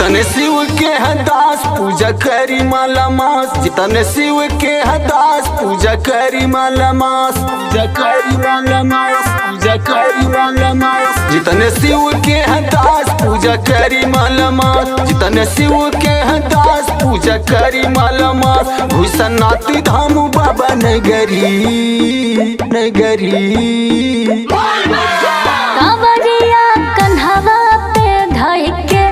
जितने शिव के है दास पूजा करी माला मास, जितने शिव के है दास पूजा करी माला मास, पूजा करी माला मास, पूजा करी माला मास। जितने शिव के है दास पूजा करी माला मास, जितने शिव के है दास पूजा करी माला मास। भूषनाथ धाम बाबा नगरी नगरी। कांवरिया कन्हवा पे धइ के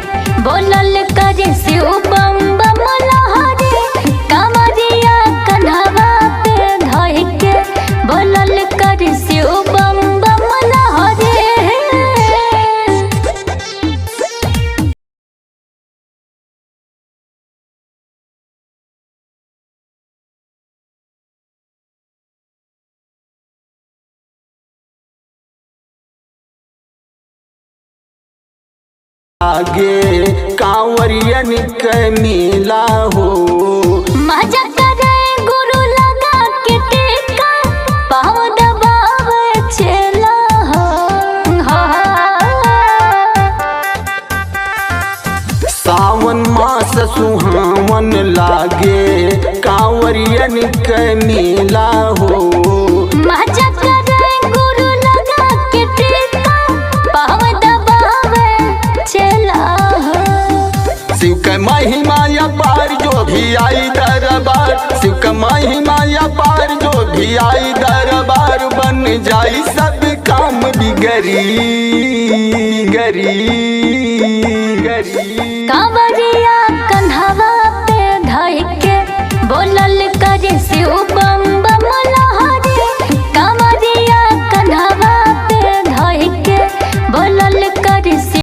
बोलल करे शिव बम बम लहरी। कांवरिया कन्हवा पे धइ के बोलल करे शिव बम बम लहरी। आगे कांवरियन के मिला हो, मजा करे गुरु लगा के टेका, पाँव दबावे चला हो। सावन मास सुहावन लागे कांवरियन के मिला हो। मजा करे गुरु लगा के टेका, पाँव दबावे चला हो। शिव के महिमा या पार जो भी आई दरबार, शिव के महिमा या पार जो भी आई दरबार। बन जाई सब काम बिगड़ी गरी गरी। कांवरिया कन्हवा पे धइ के बोलल करे शिव बम बम लहरी। कांवरिया कन्हवा पे धइ के बोलल करे शिव।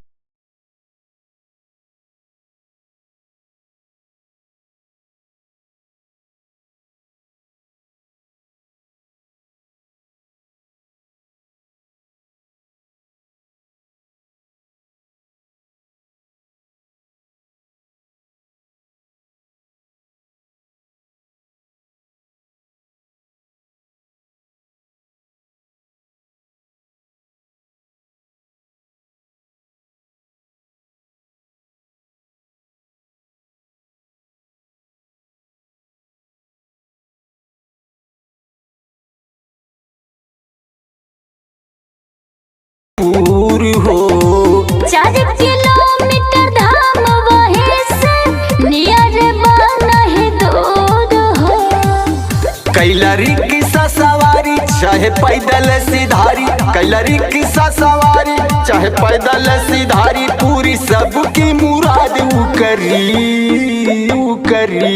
पूर हो 4 किलोमीटर धाम वहीं से नियर नहीं दूर हो। कैला रिक्शा सवारी चाहे पैदल सिधारी, कैला रिक्शा सवारी चाहे पैदल सिधारी। पूरी सबकी मुराद उ करी उ करी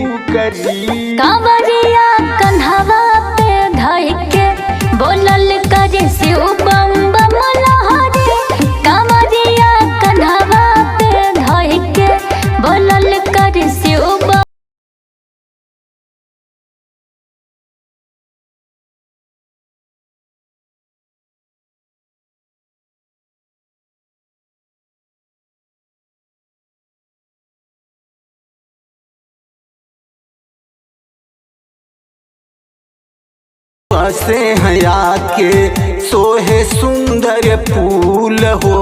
उ करी। कांवरिया कन्हवा पे धइ के बोलल करे शिव बम बम लहरी। कांवरिया कन्हवा पे धइ के बोलल करे शिव बम। बसे हया के सोहे सुंदर फूल हो।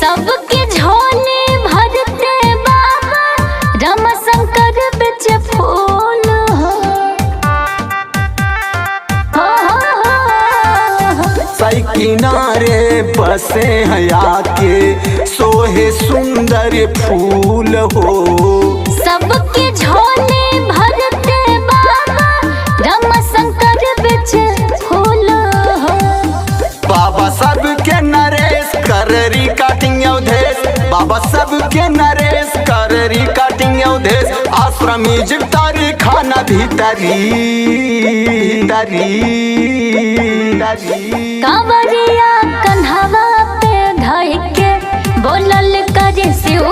सबके झोले भरते बाबा रम शंकर बिच फूल हो। सई किनारे बसे हया के सोहे सुंदर फूल हो। सबके झोले भरते बाबा रम शंकर बिच फूल हो। बाबा सबके नरेश कररी काटिंग अवधेश, बाबा सबके नरेश कररी काटिंग अवधेश। आश्रम तारी खाना भीतरी तरी तरी। कांवरिया कन्हवा पे धइ के बोलल करे शिव